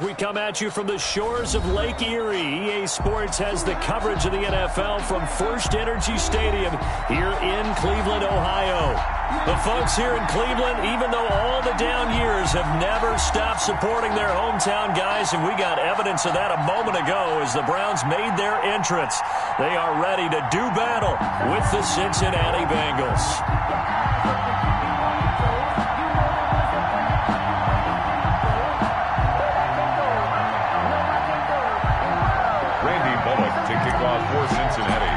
We come at you from the shores of Lake Erie. EA Sports has the coverage of the NFL from First Energy Stadium here in Cleveland, Ohio. The folks here in Cleveland, even though all the down years, have never stopped supporting their hometown guys, and we got evidence of that a moment ago as the Browns made their entrance. They are ready to do battle with the Cincinnati Bengals. For Cincinnati.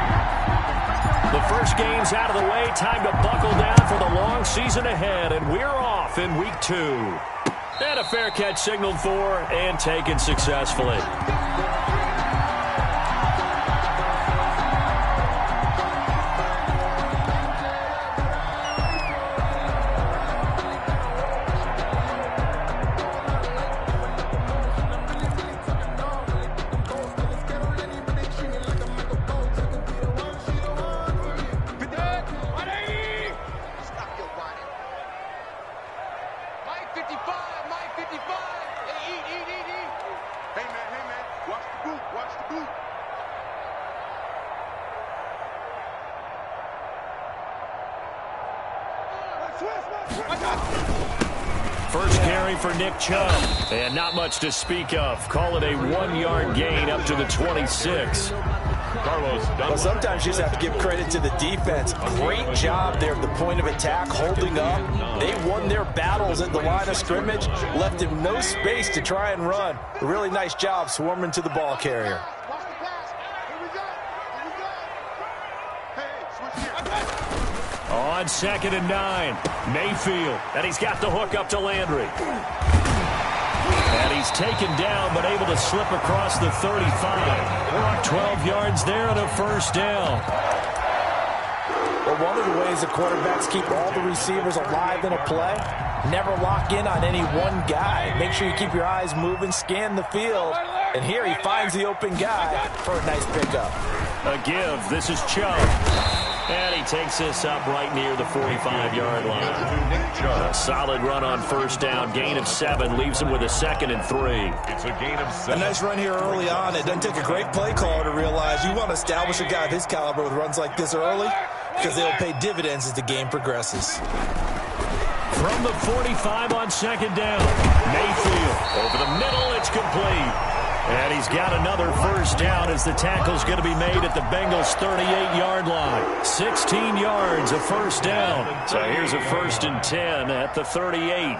The first game's out of the way. Time to buckle down for the long season ahead, and we're off in week 2. And a fair catch signaled for and taken successfully. First carry for Nick Chubb, and not much to speak of. Call it a 1-yard gain up to the 26. Well, sometimes you just have to give credit to the defense. Great job there at the point of attack, holding up. They won their battles at the line of scrimmage, left him no space to try and run. A really nice job swarming to the ball carrier. On 2nd and 9, Mayfield, and he's got the hook up to Landry. And he's taken down, but able to slip across the 35. 12 yards there and a first down. Well, one of the ways the quarterbacks keep all the receivers alive in a play, never lock in on any one guy. Make sure you keep your eyes moving, scan the field. And here he finds the open guy for a nice pickup. A give. This is Chubb. And he takes this up right near the 45-yard line. A solid run on first down. Gain of 7 leaves him with a 2nd and 3. It's a gain of 7. A nice run here early on. It doesn't take a great play caller to realize you want to establish a guy of his caliber with runs like this early because they'll pay dividends as the game progresses. From the 45 on 2nd down, Mayfield over the middle. It's complete. And he's got another first down as the tackle's going to be made at the Bengals' 38-yard line. 16 yards, a first down. So here's a 1st and 10 at the 38.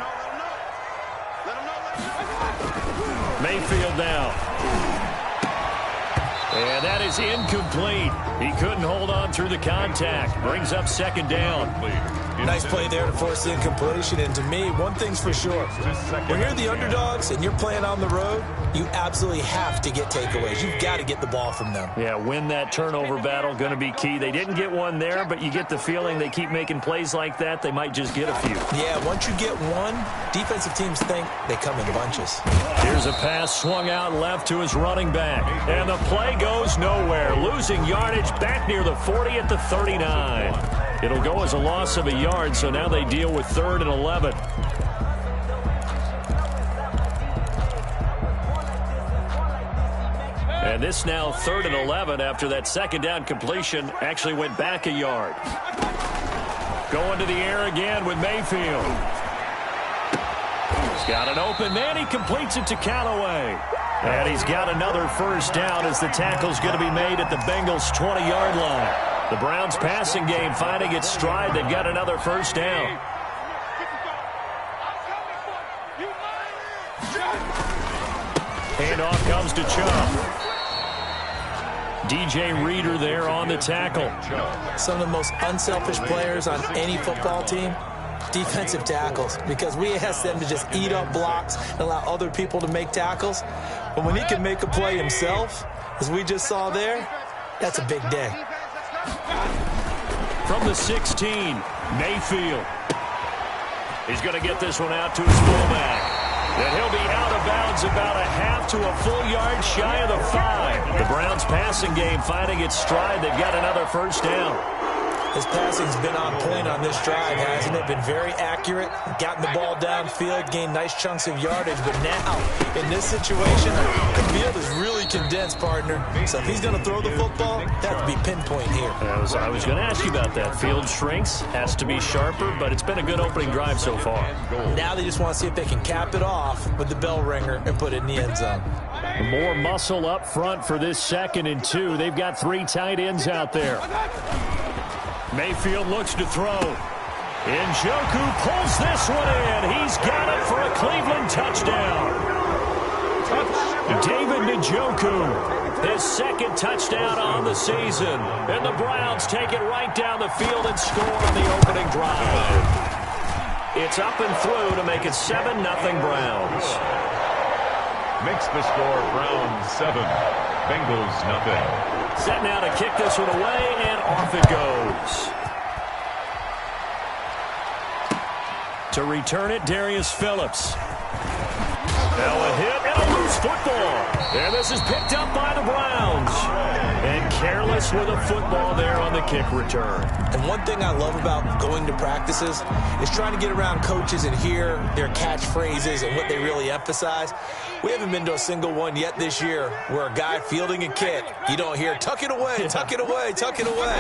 Mayfield now. And that is incomplete. He couldn't hold on through the contact. Brings up 2nd down. Nice play there to force the incompletion. And to me, one thing's for sure. When you're the underdogs and you're playing on the road, you absolutely have to get takeaways. You've got to get the ball from them. Yeah, win that turnover battle, going to be key. They didn't get one there, but you get the feeling they keep making plays like that, they might just get a few. Yeah, once you get one, defensive teams think they come in bunches. Here's a pass swung out left to his running back. And the play goes nowhere. Losing yardage back near the 40 at the 39. It'll go as a loss of a yard, so now they deal with 3rd and 11. And this now 3rd and 11 after that 2nd down completion actually went back a yard. Going to the air again with Mayfield. He's got an open man. He completes it to Callaway. And he's got another first down as the tackle's going to be made at the Bengals' 20-yard line. The Browns passing game finding its stride. They've got another first down. Handoff comes to Chubb. DJ Reader there on the tackle. Some of the most unselfish players on any football team, defensive tackles, because we ask them to just eat up blocks and allow other people to make tackles. But when he can make a play himself, as we just saw there, that's a big day. From the 16, Mayfield. He's going to get this one out to his fullback. And he'll be out of bounds about a half to a full yard shy of the 5. The Browns passing game finding its stride. They've got another first down. His passing's been on point on this drive, hasn't it? Been very accurate, gotten the ball downfield, gained nice chunks of yardage. But now, in this situation, the field is really condensed, partner. So if he's going to throw the football, that has to be pinpoint here. I was going to ask you about that. Field shrinks, has to be sharper, but it's been a good opening drive so far. Now they just want to see if they can cap it off with the bell ringer and put it in the end zone. More muscle up front for this 2nd and 2. They've got 3 tight ends out there. Mayfield looks to throw. Njoku pulls this one in. He's got it for a Cleveland touchdown. David Njoku, his 2nd touchdown on the season. And the Browns take it right down the field and score on the opening drive. It's up and through to make it 7-0 Browns. Makes the score Browns 7, Bengals nothing. Set now to kick this one away, and off it goes. To return it, Darius Phillips. Now a hit and a loose football. And this is picked up by the Browns. And careless with a football there on the kick return. And one thing I love about going to practices is trying to get around coaches and hear their catchphrases and what they really emphasize. We haven't been to a single one yet this year where a guy fielding a kick, you don't hear, tuck it away, tuck it away, tuck it away.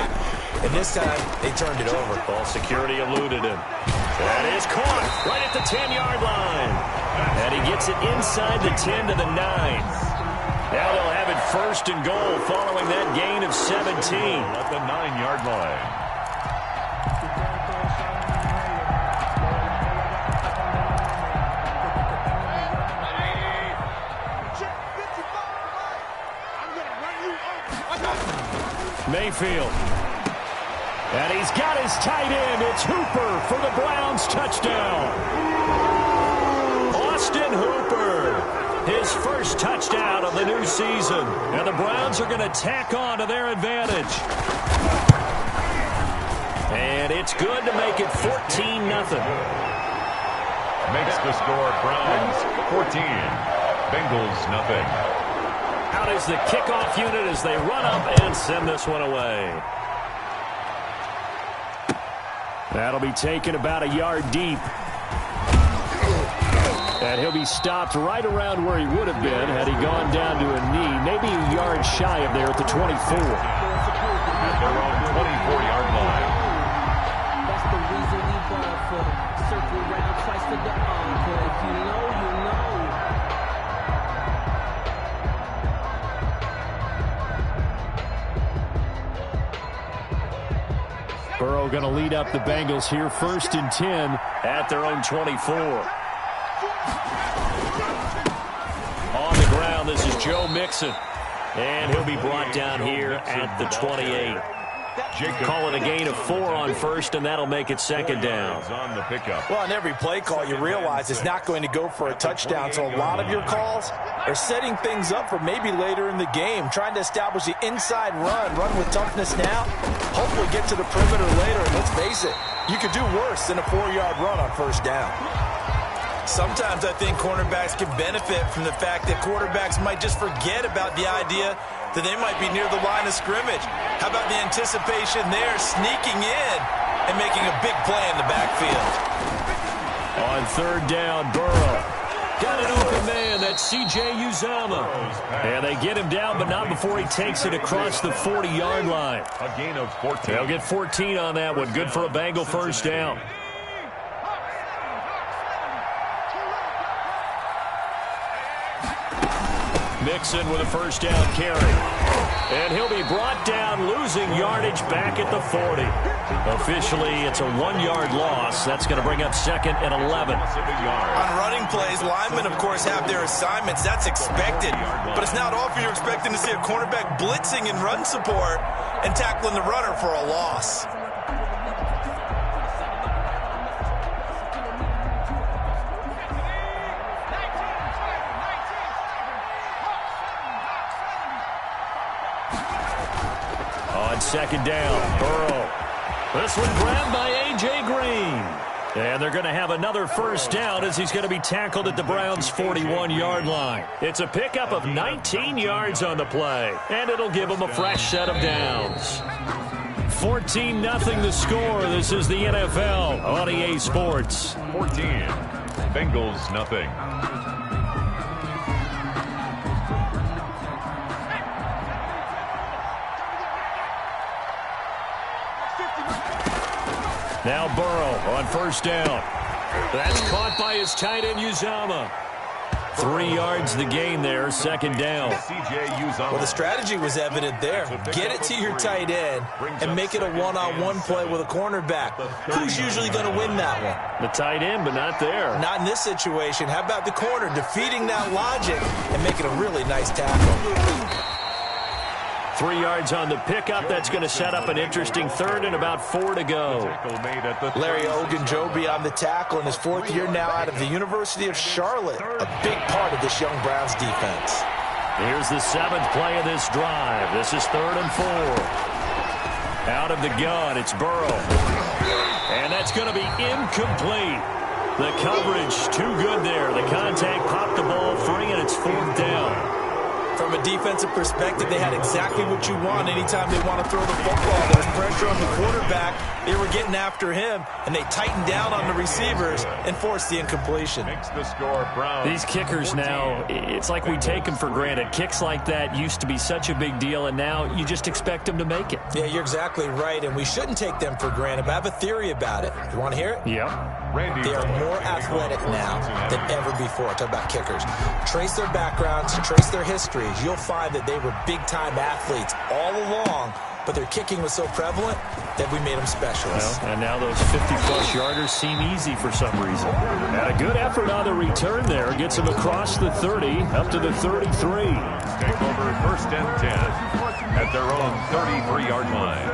And this time, they turned it over. Ball security eluded him. That is caught right at the 10-yard line. And he gets it inside the 10 to the 9. Now they'll have it 1st and goal following that gain of 17. At the 9-yard line. Mayfield. And he's got his tight end. It's Hooper for the Browns touchdown. Austin Hooper, his 1st touchdown of the new season. And the Browns are going to tack on to their advantage. And it's good to make it 14-0. Makes the score Browns 14, Bengals nothing. Out is the kickoff unit as they run up and send this one away. That'll be taken about a yard deep. And he'll be stopped right around where he would have been had he gone down to a knee, maybe a yard shy of there at the 24. At their own 24-yard line. That's the reason we ball for. Circle round twice to the encore. If you know, you know. Burrow going to lead up the Bengals here, 1st and 10 at their own 24. On the ground, this is Joe Mixon. And he'll be brought down here at the 28. Call it a gain of 4 on 1st, and that'll make it 2nd down. On the pickup. Well, on every play call, you realize it's not going to go for a touchdown, so a lot of your calls are setting things up for maybe later in the game, trying to establish the inside run with toughness now, hopefully get to the perimeter later, and let's face it, you could do worse than a 4-yard run on 1st down. Sometimes I think cornerbacks can benefit from the fact that quarterbacks might just forget about the idea that they might be near the line of scrimmage. How about the anticipation there, sneaking in and making a big play in the backfield? On 3rd down, Burrow. Got an open man, that's C.J. Uzomah. And they get him down, but not before he takes it across the 40-yard line. A gain of 14. They'll get 14 on that one. Good for a Bengal 1st down. Mixon with a 1st down carry. And he'll be brought down, losing yardage back at the 40. Officially, it's a 1-yard loss. That's going to bring up 2nd and 11. On running plays, linemen, of course, have their assignments. That's expected. But it's not often you're expecting to see a cornerback blitzing in run support and tackling the runner for a loss. On 2nd down, Burrow. This one grabbed by A.J. Green. And they're going to have another 1st down as he's going to be tackled at the Browns' 41-yard line. It's a pickup of 19 yards on the play, and it'll give them a fresh set of downs. 14-0 the score. This is the NFL on EA Sports. 14. Bengals nothing. Now Burrow on first down. That's caught by his tight end, Uzomah. 3 yards the gain there, second down. Well, the strategy was evident there. Get it to your tight end and make it a one-on-one play with a cornerback. Who's usually going to win that one? The tight end, but not there. Not in this situation. How about the corner defeating that logic and making a really nice tackle? 3 yards on the pickup. That's going to set up an interesting third and about 4 to go. Larry Ogunjobi on the tackle in his 4th year now out of the University of Charlotte. A big part of this young Browns defense. Here's the 7th play of this drive. This is 3rd and 4. Out of the gun, it's Burrow. And that's going to be incomplete. The coverage too good there. The contact popped the ball free, and it's 4th down. From a defensive perspective, they had exactly what you want anytime they want to throw the football. There's pressure on the quarterback. They were getting after him, and they tightened down on the receivers and forced the incompletion. Makes the score Browns. These kickers now, it's like we take them for granted. Kicks like that used to be such a big deal, and now you just expect them to make it. Yeah, you're exactly right, and we shouldn't take them for granted. But I have a theory about it. You want to hear it? Yep. They are more athletic now than ever before. Talk about kickers. Trace their backgrounds, trace their histories. You'll find that they were big-time athletes all along, but their kicking was so prevalent that we made them specialists. Well, and now those 50-plus yarders seem easy for some reason. And a good effort on the return there. Gets them across the 30, up to the 33. Take over 1st and 10 at their own 33-yard line.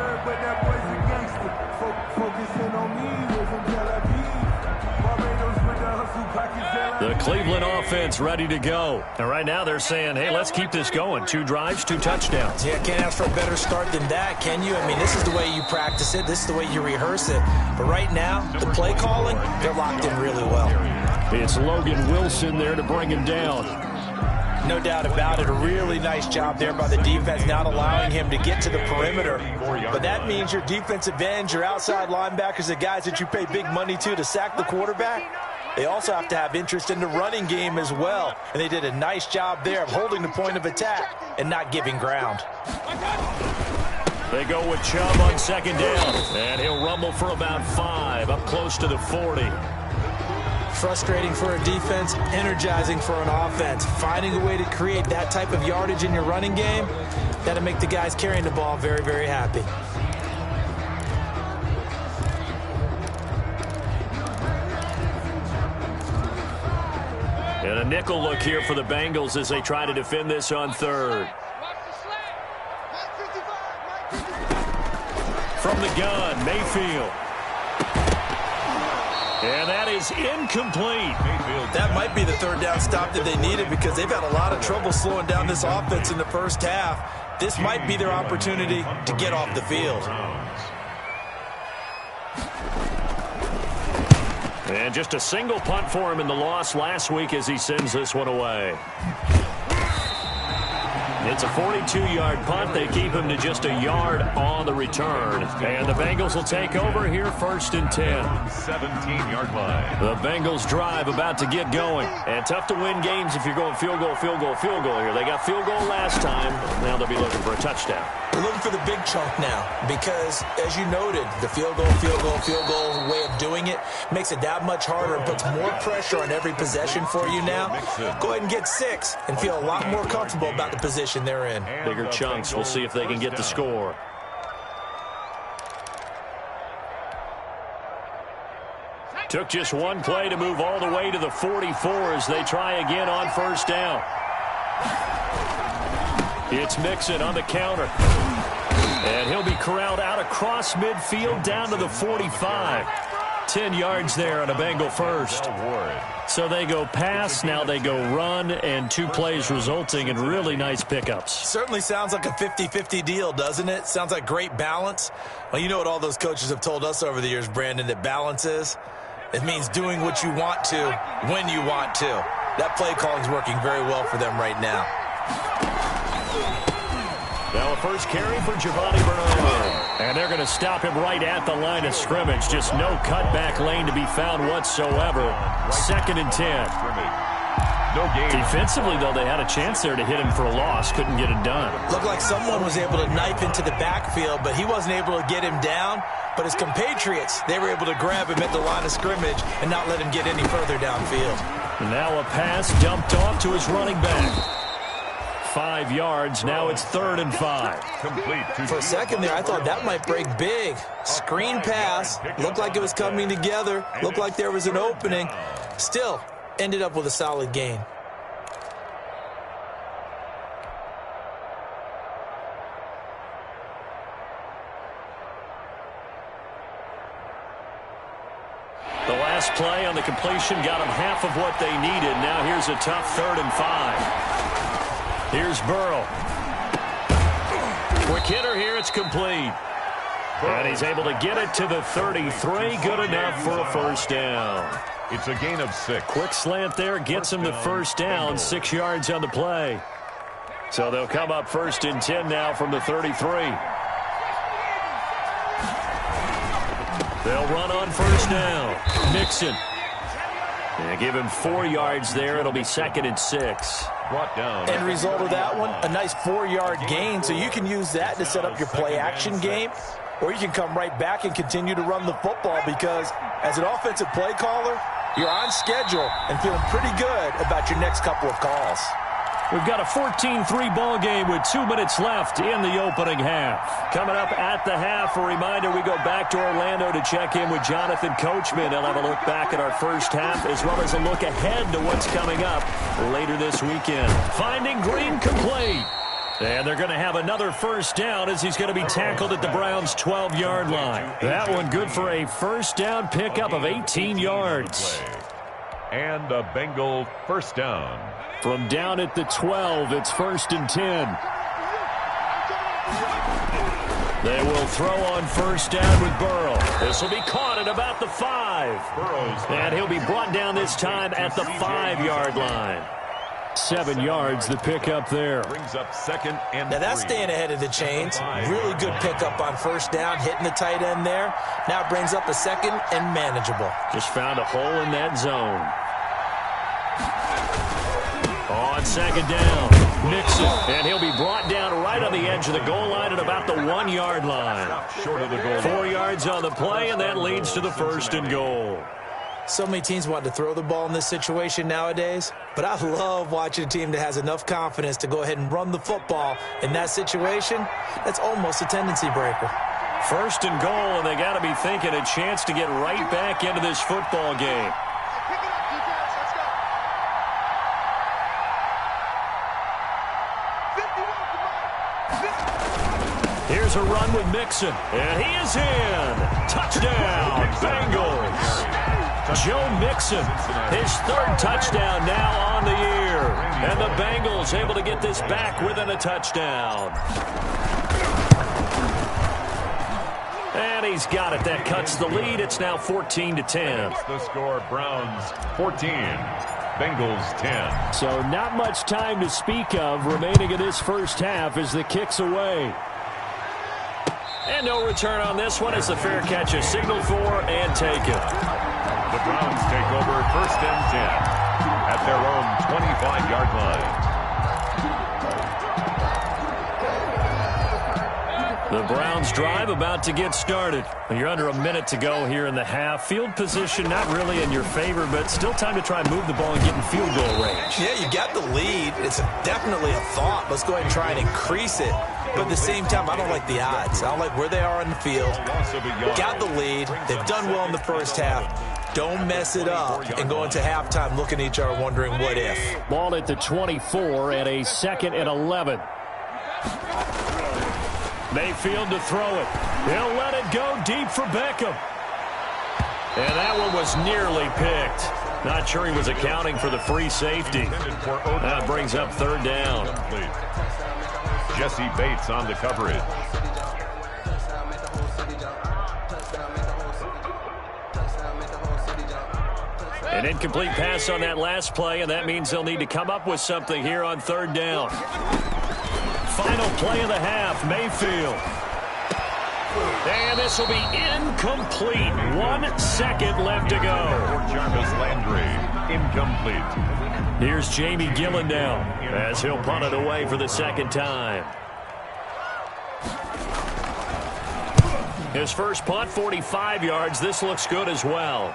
The Cleveland offense ready to go. And right now they're saying, hey, let's keep this going. 2 drives, 2 touchdowns. Yeah, can't ask for a better start than that, can you? I mean, this is the way you practice it. This is the way you rehearse it. But right now, the play calling, they're locked in really well. It's Logan Wilson there to bring him down. No doubt about it. A really nice job there by the defense, not allowing him to get to the perimeter. But that means your defensive ends, your outside linebackers, the guys that you pay big money to sack the quarterback, they also have to have interest in the running game as well. And they did a nice job there of holding the point of attack and not giving ground. They go with Chubb on 2nd down. And he'll rumble for about 5, up close to the 40. Frustrating for a defense, energizing for an offense. Finding a way to create that type of yardage in your running game, that'll make the guys carrying the ball very, very happy. And a nickel look here for the Bengals as they try to defend this on 3rd. From the gun, Mayfield. And that is incomplete. That might be the 3rd down stop that they needed because they've had a lot of trouble slowing down this offense in the first half. This might be their opportunity to get off the field. And just a single punt for him in the loss last week as he sends this one away. It's a 42-yard punt. They keep him to just a yard on the return. And the Bengals will take over here 1st and 10. 17-yard line. The Bengals drive about to get going. And tough to win games if you're going field goal, field goal, field goal here. They got field goal last time. Now they'll be looking for a touchdown. We're looking for the big chunk now because, as you noted, the field goal way of doing it makes it that much harder and puts more pressure on every possession for you now. Go ahead and get 6 and feel a lot more comfortable about the position they're in. Bigger chunks. We'll see if they can get the score. Took just one play to move all the way to the 44 as they try again on 1st down. It's Mixon on the counter. And he'll be corralled out across midfield down to the 45. 10 yards there on a Bengal first. So they go pass, now they go run, and 2 plays resulting in really nice pickups. Certainly sounds like a 50-50 deal, doesn't it? Sounds like great balance. Well, you know what all those coaches have told us over the years, Brandon, that balance is? It means doing what you want to when you want to. That play calling is working very well for them right now. Now a first carry for Giovanni Bernard. And they're going to stop him right at the line of scrimmage. Just no cutback lane to be found whatsoever. 2nd and 10. No gain. Defensively, though, they had a chance there to hit him for a loss. Couldn't get it done. Looked like someone was able to knife into the backfield, but he wasn't able to get him down. But his compatriots, they were able to grab him at the line of scrimmage and not let him get any further downfield. Now a pass dumped off to his running back. 5 yards. Now it's 3rd and 5. Complete. For a second there, I thought that might break big. Screen pass. Looked like it was coming together. Looked like there was an opening. Still, ended up with a solid gain. The last play on the completion got them half of what they needed. Now here's a tough 3rd and 5. Here's Burrow. Quick hitter here. It's complete. And he's able to get it to the 33. Good enough for a first down. It's a gain of 6. Quick slant there. Gets him the first down. 6 yards on the play. So they'll come up 1st and 10 now from the 33. They'll run on first down. Mixon. And give him 4 yards there. It'll be 2nd and 6. Brought down. End result of that one, a nice 4-yard gain. So you can use that to set up your play-action game, or you can come right back and continue to run the football because as an offensive play caller, you're on schedule and feeling pretty good about your next couple of calls. We've got a 14-3 ball game with 2 minutes left in the opening half. Coming up at the half, a reminder, we go back to Orlando to check in with Jonathan Coachman. He'll have a look back at our first half as well as a look ahead to what's coming up later this weekend. Finding Green complete. And they're going to have another first down as he's going to be tackled at the Browns' 12-yard line. That one good for a first down pickup of 18 yards. And a Bengal first down. From down at the 12, it's 1st and 10. They will throw on first down with Burrow. This will be caught at about the 5. And he'll be brought down this time at the 5-yard line. 7 yards, the pickup there. Brings up 2nd and 3. Now that's staying ahead of the chains. Really good pickup on first down, hitting the tight end there. Now it brings up a 2nd and manageable. Just found a hole in that zone. On 2nd down, Mixon, and he'll be brought down right on the edge of the goal line at about the 1-yard line. Short of the goal. 4 yards on the play, and that leads to the 1st and goal. So many teams want to throw the ball in this situation nowadays, but I love watching a team that has enough confidence to go ahead and run the football in that situation. That's almost a tendency breaker. 1st and goal, and they got to be thinking a chance to get right back into this football game. Here's a run with Mixon, and he is in. Touchdown, Bengals. Joe Mixon, his 3rd touchdown now on the year. And the Bengals able to get this back within a touchdown. And he's got it. That cuts the lead. It's now 14-10. The score, Browns 14, Bengals 10. So not much time to speak of remaining in this first half as the kick's away. And no return on this one as the fair catch is signaled for and taken. The Browns take over 1st and 10 at their own 25-yard line. The Browns drive about to get started. You're under a minute to go here in the half. Field position not really in your favor, but still time to try and move the ball and get in field goal range. Yeah, you got the lead. It's definitely a thought. Let's go ahead and try and increase it. But at the same time, I don't like the odds. I don't like where they are on the field. Got the lead. They've done well in the first half. Don't mess it up and go into halftime looking at each other wondering what if. Ball at the 24 and a 2nd and 11. Mayfield to throw it. He'll let it go deep for Beckham. And that one was nearly picked. Not sure he was accounting for the free safety. That brings up 3rd down. Jesse Bates on the coverage. An incomplete pass on that last play, and that means they'll need to come up with something here on 3rd down. final play of the half, Mayfield. And this will be incomplete. 1 second left to go. For Jarvis Landry, incomplete. Here's Jamie Gillen now as he'll punt it away for the second time. His first punt, 45 yards. This looks good as well.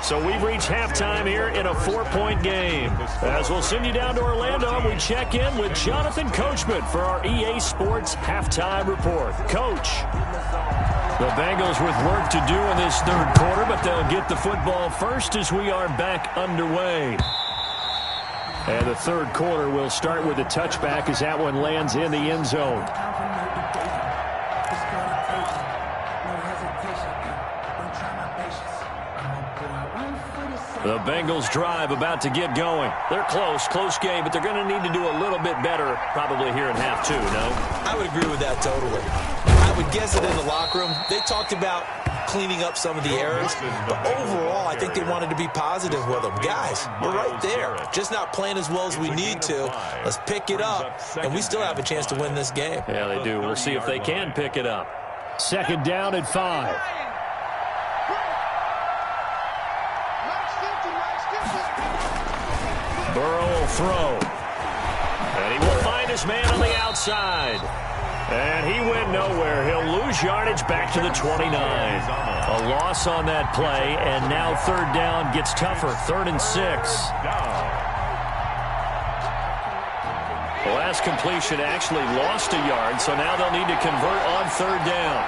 So we've reached halftime here in a 4-point game. As we'll send you down to Orlando, we check in with Jonathan Coachman for our EA Sports Halftime Report. Coach, the Bengals with work to do in this third quarter, but they'll get the football first as we are back underway. And the third quarter will start with a touchback as that one lands in the end zone. The Bengals drive about to get going. They're close game, but they're going to need to do a little bit better probably here in half two, no? I would agree with that totally. I would guess that in the locker room, they talked about cleaning up some of the errors, but overall, I think they wanted to be positive with them. Guys, we're right there, just not playing as well as we need to. Let's pick it up, and we still have a chance to win this game. Yeah, they do. We'll see if they can pick it up. Second down at 5. Burrow will throw. And he will find his man on the outside. And he went nowhere. He'll lose yardage back to the 29. A loss on that play, and now third down gets tougher. 3rd and 6. The last completion actually lost a yard, so now they'll need to convert on third down.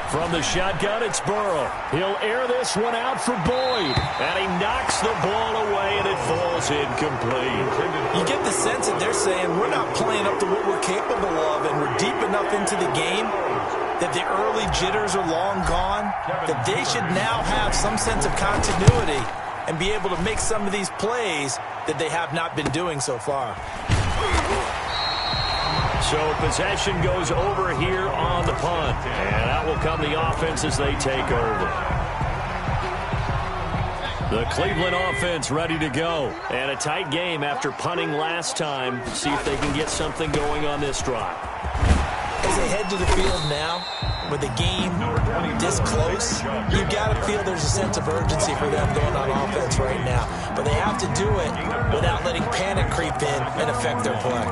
From the shotgun, it's Burrow. He'll air this one out for Boyd. And he knocks the ball away, and it falls incomplete. You get the sense that they're saying we're not playing up to what we're capable of, and we're deep enough into the game that the early jitters are long gone, that they should now have some sense of continuity and be able to make some of these plays that they have not been doing so far. So possession goes over here on the punt. And out will come the offense as they take over. The Cleveland offense ready to go. And a tight game after punting last time. See if they can get something going on this drive. As they head to the field now, with the game this close, you've got to feel there's a sense of urgency for them going on offense right now. But they have to do it without letting panic creep in and affect their play.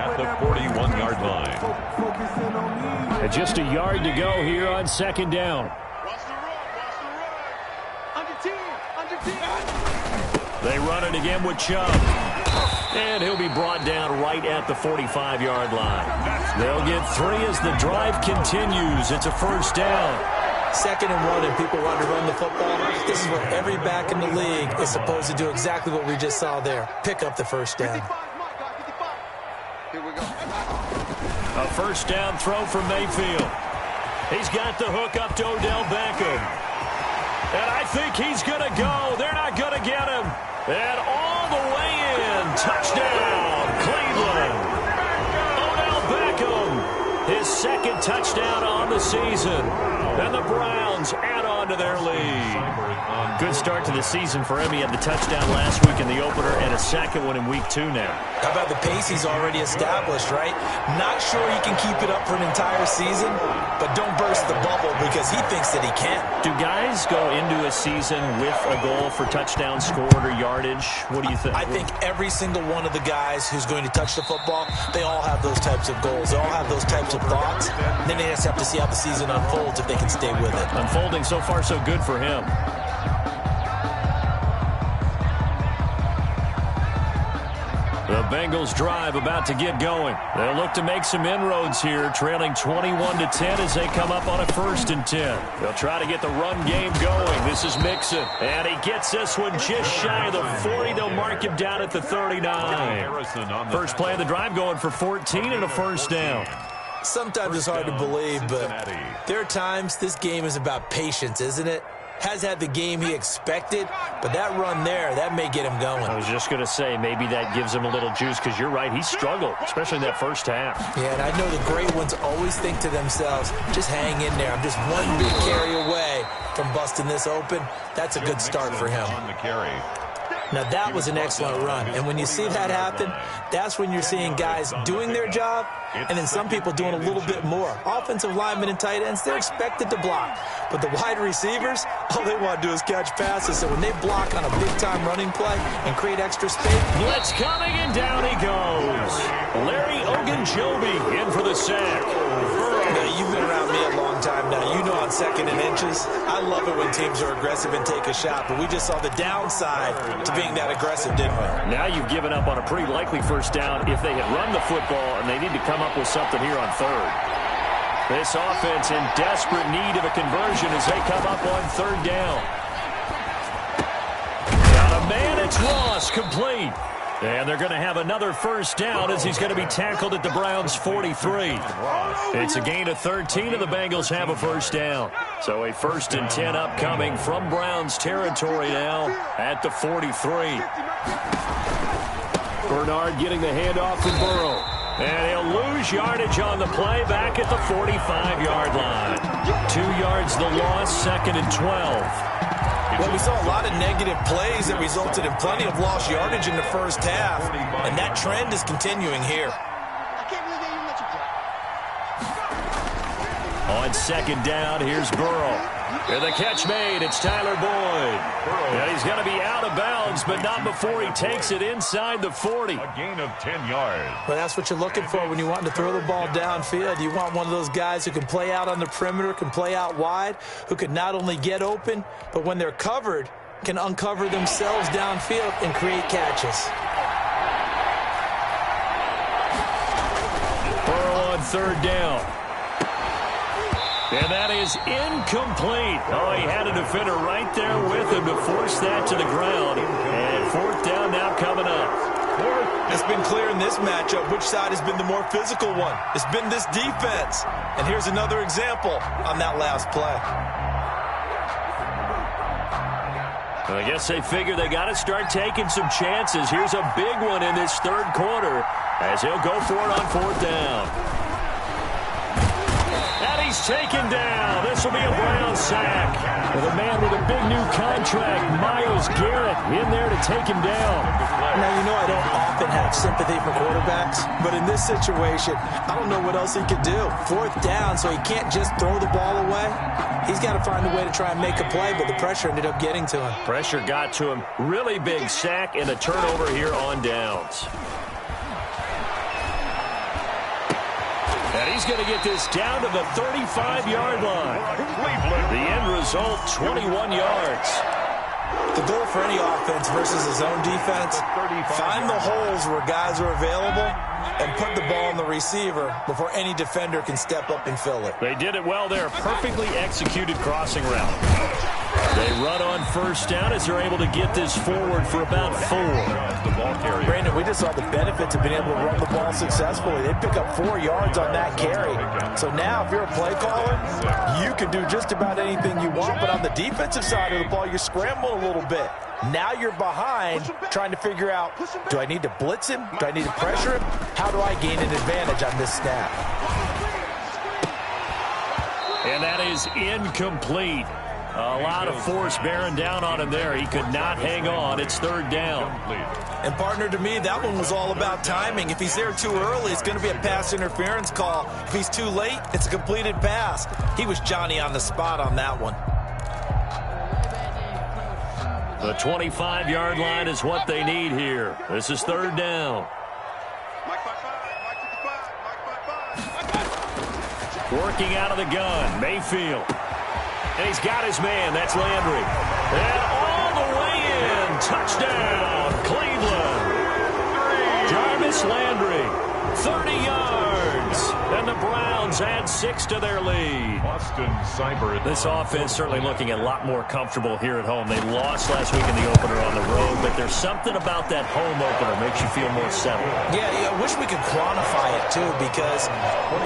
At the 41-yard line. And just a yard to go here on second down. They run it again with Chubb. And he'll be brought down right at the 45-yard line. They'll get 3 as the drive continues. It's a first down. 2nd and 1, and people want to run the football. This is what every back in the league is supposed to do, exactly what we just saw there. Pick up the first down. A first down throw from Mayfield. He's got the hook up to Odell Beckham. And I think he's going to go. They're not going to get him. And all the way in. Touchdown, Cleveland. Odell Beckham, his 2nd touchdown on the season. And the Browns add on to their lead. Good start to the season for him. He had the touchdown last week in the opener and a 2nd one in week 2 now. How about the pace he's already established, right? Not sure he can keep it up for an entire season, but don't burst the bubble because he thinks that he can. Do guys go into a season with a goal for touchdown scored or yardage? What do you think? I think every single one of the guys who's going to touch the football, they all have those types of goals. They all have those types of thoughts. Then they just have to see how the season unfolds if they can stay with it. Unfolding so far so good for him. The Bengals drive about to get going. They'll look to make some inroads here, trailing 21-10 as they come up on a 1st and 10. They'll try to get the run game going. This is Mixon, and he gets this one just shy of the 40. They'll mark him down at the 39. First play of the drive going for 14 and a first down. Sometimes it's hard to believe, but there are times this game is about patience, isn't it? Has had the game he expected, but that run there, that may get him going. I was just going to say, maybe that gives him a little juice, because you're right, he struggled, especially in that first half. Yeah, and I know the great ones always think to themselves, just hang in there. I'm just one big carry away, from busting this open. That's a good start for him. On the carry. Now, that was an excellent run. And when you see that happen, that's when you're seeing guys doing their job and then some people doing a little bit more. Offensive linemen and tight ends, they're expected to block. But the wide receivers, all they want to do is catch passes. So when they block on a big-time running play and create extra space. Blitz coming, and down he goes. Larry Ogunjobi in for the sack. Now, you've been around me a long time now. You know on 2nd and inches, I love it when teams are aggressive and take a shot. But we just saw the downside to being that aggressive, didn't we? Now you've given up on a pretty likely first down if they had run the football, and they need to come up with something here on 3rd. This offense in desperate need of a conversion as they come up on 3rd down. Got a man, it's Ross, complete. And they're going to have another first down as he's going to be tackled at the Browns' 43. It's a gain of 13, and the Bengals have a first down. So a 1st and 10 upcoming from Browns territory now at the 43. Bernard getting the handoff from Burrow. And he'll lose yardage on the play back at the 45-yard line. 2 yards the loss, 2nd and 12. Well, we saw a lot of negative plays that resulted in plenty of lost yardage in the first half, and that trend is continuing here. On 2nd down, here's Burrow. And the catch made, it's Tyler Boyd. And he's going to be out of bounds, but not before he takes it inside the 40. A gain of 10 yards. Well, that's what you're looking for when you want to throw the ball downfield. You want one of those guys who can play out on the perimeter, can play out wide, who can not only get open, but when they're covered, can uncover themselves downfield and create catches. Burrow on 3rd down. And that is incomplete. Oh, he had a defender right there with him to force that to the ground. And 4th down now coming up. It's been clear in this matchup which side has been the more physical one. It's been this defense. And here's another example on that last play. Well, I guess they figure they got to start taking some chances. Here's a big one in this 3rd quarter as he'll go for it on 4th down. He's taken down. This will be a Brown sack. With a man with a big new contract, Myles Garrett, in there to take him down. Now, you know I don't often have sympathy for quarterbacks, but in this situation, I don't know what else he could do. 4th down, so he can't just throw the ball away. He's got to find a way to try and make a play, but the pressure ended up getting to him. Pressure got to him. Really big sack and a turnover here on downs. And he's going to get this down to the 35-yard line. The end result, 21 yards. The goal for any offense versus a zone defense, find the holes where guys are available and put the ball in the receiver before any defender can step up and fill it. They did it well there. Perfectly executed crossing route. They run on 1st down as they're able to get this forward for about 4. Brandon, we just saw the benefits of being able to run the ball successfully. They pick up 4 yards on that carry. So now if you're a play caller, you can do just about anything you want. But on the defensive side of the ball, you scramble a little bit. Now you're behind trying to figure out, do I need to blitz him? Do I need to pressure him? How do I gain an advantage on this snap? And that is incomplete. A lot of force bearing down on him there. He could not hang on. It's 3rd down. And, partner, to me, that one was all about timing. If he's there too early, it's going to be a pass interference call. If he's too late, it's a completed pass. He was Johnny on the spot on that one. The 25-yard line is what they need here. This is 3rd down. Working out of the gun, Mayfield. And he's got his man. That's Landry. And all the way in. Touchdown, Cleveland. Jarvis Landry, 30 yards. And the Browns add 6 to their lead. Boston Cyber. This offense certainly looking a lot more comfortable here at home. They lost last week in the opener on the road, but there's something about that home opener makes you feel more settled. Yeah, I wish we could quantify it, too, because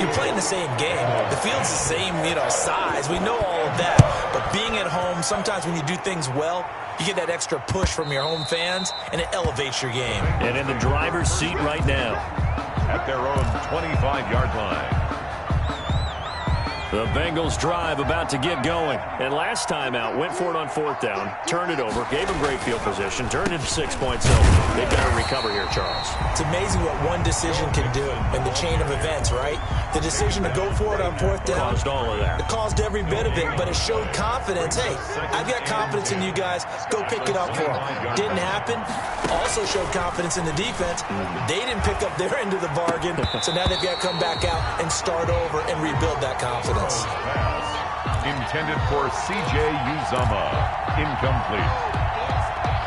you're playing the same game. The field's the same, size. We know all of that. But being at home, sometimes when you do things well, you get that extra push from your home fans, and it elevates your game. And in the driver's seat right now. At their own 25-yard line. The Bengals drive about to get going. And last time out, went for it on 4th down, turned it over, gave them great field position, turned it 6 points over. They've got to recover here, Charles. It's amazing what one decision can do in the chain of events, right? The decision to go for it on 4th down. Caused all of that. It caused every bit of it, but it showed confidence. Hey, I've got confidence in you guys. Go pick it up for them. Didn't happen. Also showed confidence in the defense. They didn't pick up their end of the bargain, so now they've got to come back out and start over and rebuild that confidence. Intended for C.J. Uzomah. Incomplete.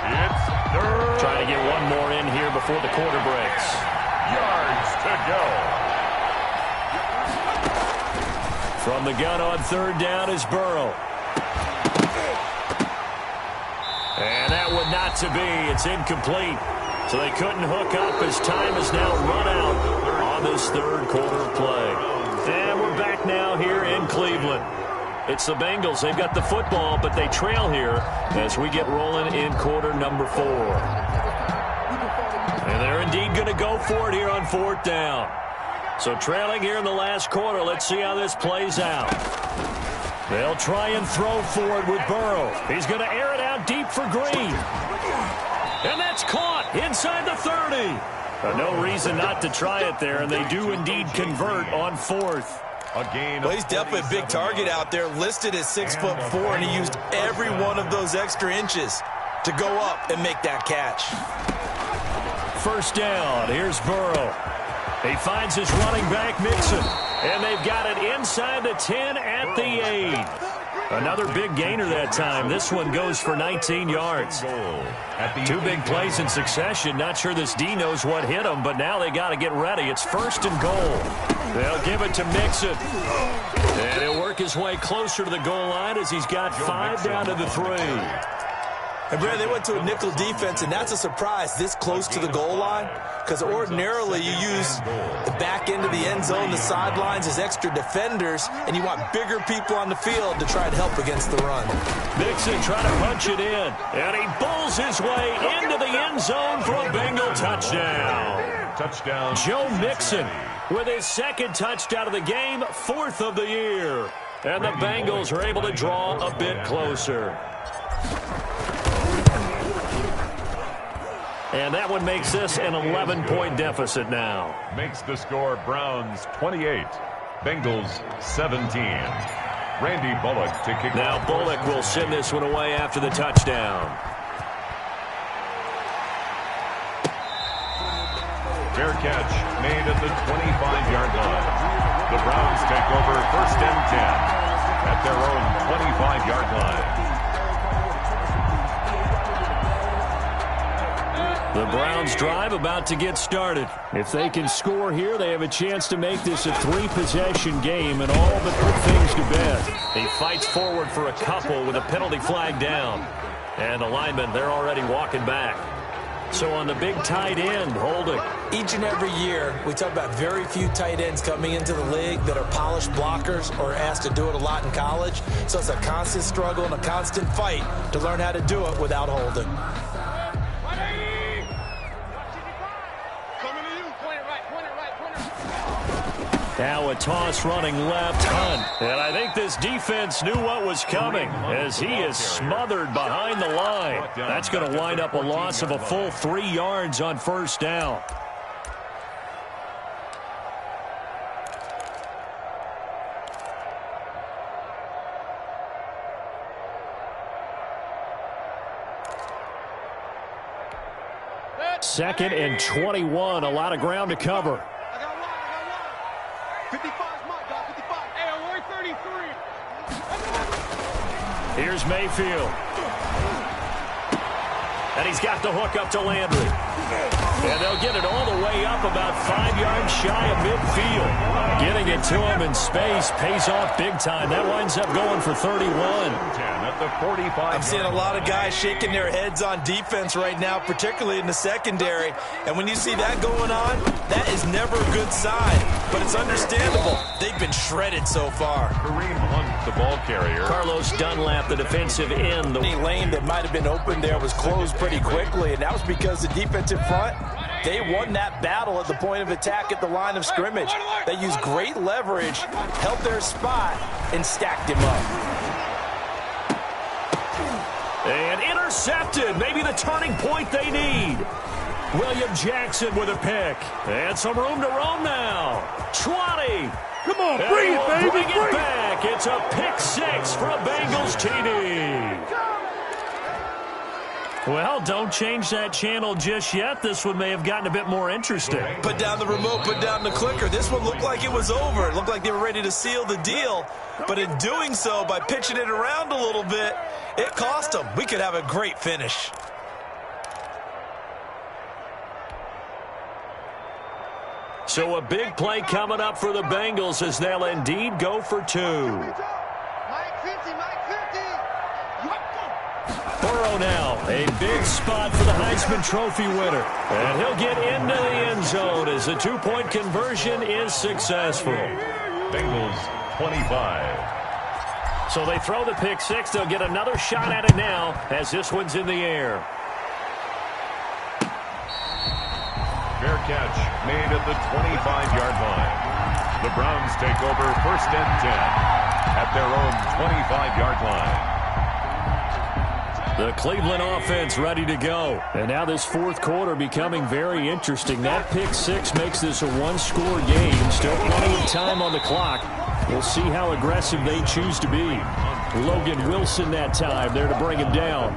It's third. Trying to get one more in here before the quarter breaks. Yards to go. From the gun on 3rd down is Burrow. And that one not to be. It's incomplete. So they couldn't hook up as time is now run out on this 3rd quarter play. And we're back now here in Cleveland. It's the Bengals. They've got the football, but they trail here as we get rolling in quarter number 4. And they're indeed going to go for it here on 4th down. So trailing here in the last quarter. Let's see how this plays out. They'll try and throw for it with Burrow. He's going to air it out deep for Green. And that's caught inside the 30. No reason not to try it there, and they do indeed convert on 4th. Well, he's definitely a big target out there, listed at 6'4", and he used every one of those extra inches to go up and make that catch. 1st down. Here's Burrow. He finds his running back, Mixon, and they've got it inside the 10 at the 8. Another big gainer that time. This one goes for 19 yards. 2 big plays in succession. Not sure this D knows what hit him, but now they got to get ready. It's 1st and goal. They'll give it to Mixon. And he'll work his way closer to the goal line as he's got 5 down to the 3. And, Brad, they went to a nickel defense, and that's a surprise this close to the goal line, because ordinarily you use the back end of the end zone, the sidelines as extra defenders, and you want bigger people on the field to try and help against the run. Mixon trying to punch it in, and he bulls his way into the end zone for a Bengal touchdown. Touchdown. Joe Mixon with his 2nd touchdown of the game, 4th of the year. And the Bengals are able to draw a bit closer. And that one makes this an 11-point deficit now. Makes the score Browns 28, Bengals 17. Randy Bullock to kick. Now Bullock will send this one away after the touchdown. Fair catch made at the 25-yard line. The Browns take over 1st and 10 at their own 25-yard line. The Browns drive about to get started. If they can score here, they have a chance to make this a 3-possession game and all but put things to bed. He fights forward for a couple with a penalty flag down. And the linemen, they're already walking back. So on the big tight end, holding. Each and every year, we talk about very few tight ends coming into the league that are polished blockers or asked to do it a lot in college. So it's a constant struggle and a constant fight to learn how to do it without holding. Now a toss running left, Hunt. And I think this defense knew what was coming as he is smothered behind the line. That's going to wind up a loss of a full 3 yards on 1st down. Second and 21, a lot of ground to cover. 55's my dog, 55. Hey, we're 33. Here's Mayfield. And he's got the hook up to Landry. And they'll get it all the way up about 5 yards shy of midfield. Getting it to him in space pays off big time. That winds up going for 31. At the 45. I'm seeing a lot of guys shaking their heads on defense right now, particularly in the secondary. And when you see that going on, that is never a good sign. But it's understandable. They've been shredded so far. Kareem Hunt, the ball carrier. Carlos Dunlap, the defensive end. The lane that might have been open there was closed pretty quickly, and that was because the defensive front They won that battle at the point of attack at the line of scrimmage. They used great leverage, held their spot, and stacked him up. And intercepted. Maybe the turning point they need. William Jackson with a pick. And some room to roam now. 20. Come on, bring it, baby. Bring it back. It's a pick six for a Bengals TD. Well, don't change that channel just yet. This one may have gotten a bit more interesting. Put down the remote, put down the clicker. This one looked like it was over. It looked like they were ready to seal the deal. But in doing so, by pitching it around a little bit, it cost them. We could have a great finish. So a big play coming up for the Bengals as they'll indeed go for two. Burrow now, a big spot for the Heisman Trophy winner. And he'll get into the end zone as the two-point conversion is successful. Bengals 25. So they throw the pick six. They'll get another shot at it now as this one's in the air. Fair catch made at the 25-yard line. The Browns take over 1st and 10 at their own 25-yard line. The Cleveland offense ready to go. And now this fourth quarter becoming very interesting. That pick six makes this a one-score game. Still plenty of time on the clock. We'll see how aggressive they choose to be. Logan Wilson that time there to bring him down.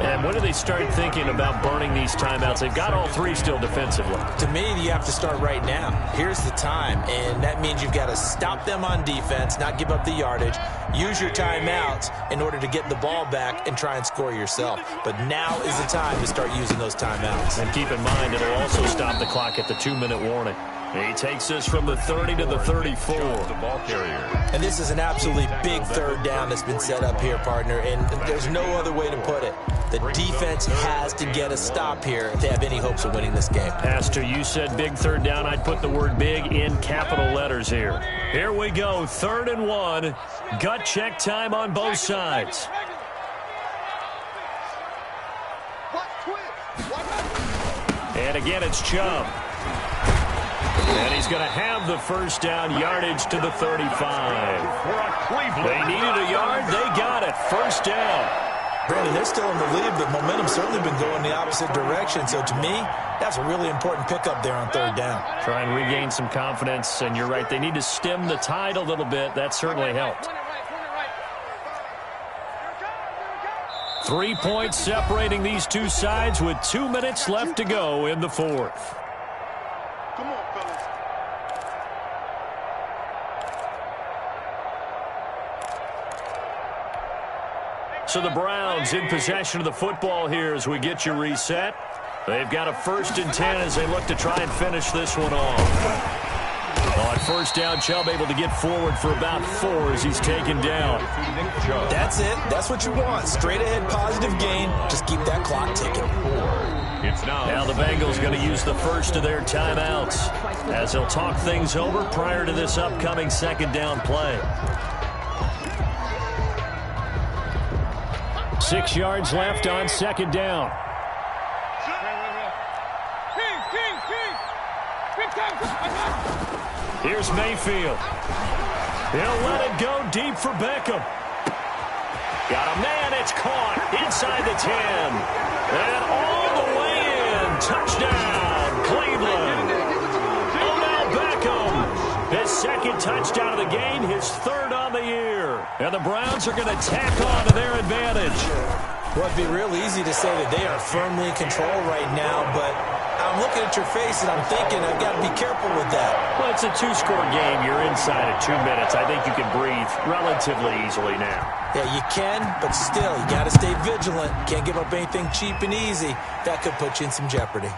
And when do they start thinking about burning these timeouts? They've got all three still defensively. To me, you have to start right now. Here's the time, and that means you've got to stop them on defense, not give up the yardage, use your timeouts in order to get the ball back and try and score yourself. But now is the time to start using those timeouts. And keep in mind, it'll also stop the clock at the 2-minute warning. He takes this from the 30 to the 34. The ball carrier. And this is an absolutely big third down that's been set up here, partner, and there's no other way to put it. The defense has to get a stop here to have any hopes of winning this game. Pastor, you said big third down. I'd put the word big in capital letters here. Here we go, 3rd and 1. Gut check time on both sides. And again, it's Chubb. And he's going to have the first down, yardage to the 35. They needed a yard. They got it. First down. Brandon, they're still in the lead, but momentum's certainly been going the opposite direction. So to me, that's a really important pickup there on 3rd down. Try and regain some confidence, and you're right. They need to stem the tide a little bit. That certainly helped. 3 points separating these two sides with 2 minutes left to go in the fourth. Come on, fellas. So the Browns in possession of the football here as we get you reset. They've got a 1st and 10 as they look to try and finish this one off. On first down, Chubb able to get forward for about 4 as he's taken down. That's it. That's what you want. Straight ahead positive gain. Just keep that clock ticking. It's now the Bengals going to use the first of their timeouts as they'll talk things over prior to this upcoming 2nd down play. 6 yards left on 2nd down. Here's Mayfield. He'll let it go deep for Beckham. Got a man, it's caught inside the 10. And all the way in. Touchdown, Cleveland. Odell Beckham. His 2nd touchdown of the game, his 3rd on the year. And the Browns are going to tack on to their advantage. Well, it'd be real easy to say that they are firmly in control right now, but I'm looking at your face and I'm thinking I've got to be careful with that. Well, it's a 2-score game. You're inside at 2 minutes. I think you can breathe relatively easily now. Yeah, you can, but still, you got to stay vigilant. Can't give up anything cheap and easy. That could put you in some jeopardy.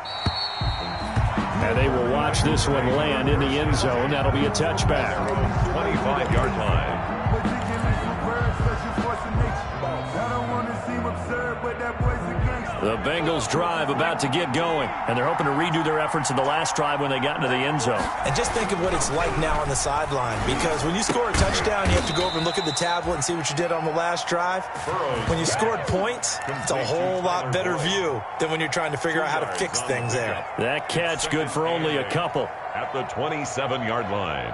And they will watch this one land in the end zone. That'll be a touchback. 25-yard line. The Bengals drive about to get going, and they're hoping to redo their efforts in the last drive when they got into the end zone. And just think of what it's like now on the sideline, because when you score a touchdown, you have to go over and look at the tablet and see what you did on the last drive. When you scored points, it's a whole lot better view than when you're trying to figure out how to fix things there. That catch good for only a couple. At the 27-yard line.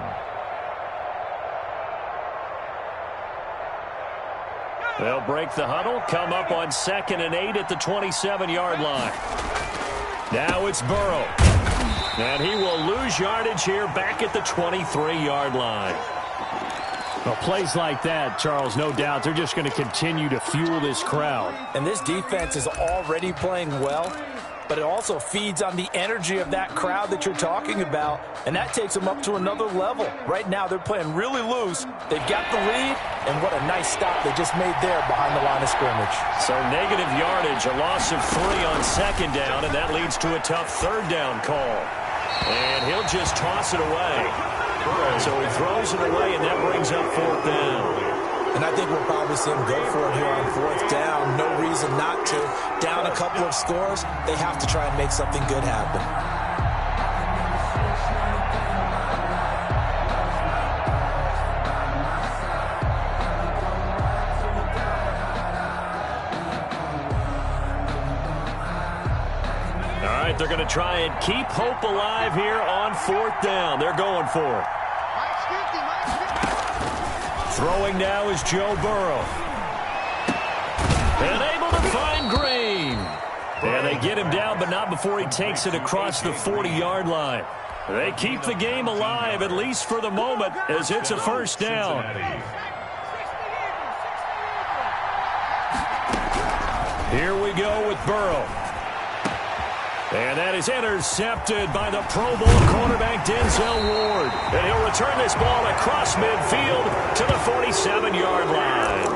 They'll break the huddle, come up on 2nd and 8 at the 27-yard line. Now it's Burrow. And he will lose yardage here back at the 23-yard line. Well, plays like that, Charles, no doubt, they're just going to continue to fuel this crowd. And this defense is already playing well, but it also feeds on the energy of that crowd that you're talking about, and that takes them up to another level. Right now, they're playing really loose. They've got the lead, and what a nice stop they just made there behind the line of scrimmage. So negative yardage, a loss of 3 on 2nd down, and that leads to a tough 3rd down call. And he'll just toss it away. So he throws it away, and that brings up 4th down. And I think we'll probably see him go for it here on 4th down. No reason not to. Down a couple of scores, they have to try and make something good happen. All right, they're going to try and keep hope alive here on 4th down. They're going for it. Throwing now is Joe Burrow. And able to find Green. And they get him down, but not before he takes it across the 40-yard line. They keep the game alive, at least for the moment, as it's a 1st down. Here we go with Burrow. And that is intercepted by the Pro Bowl cornerback Denzel Ward. And he'll return this ball across midfield to the 47-yard line.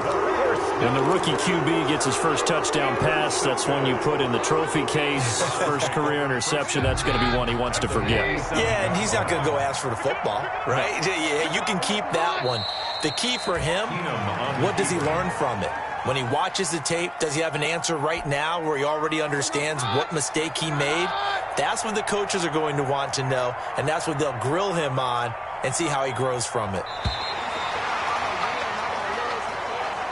And the rookie QB gets his first touchdown pass. That's one you put in the trophy case. First career interception, that's going to be one he wants to forget. Yeah, and he's not going to go ask for the football, right? Yeah, you can keep that one. The key for him, what does he learn from it? When he watches the tape, does he have an answer right now where he already understands what mistake he made? That's what the coaches are going to want to know, and that's what they'll grill him on and see how he grows from it.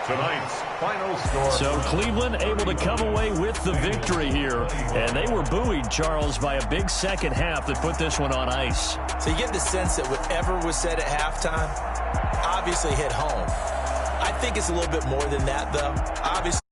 Tonight's final score. So Cleveland able to come away with the victory here, and they were buoyed, Charles, by a big second half that put this one on ice. So you get the sense that whatever was said at halftime obviously hit home. I think it's a little bit more than that, though. Obviously.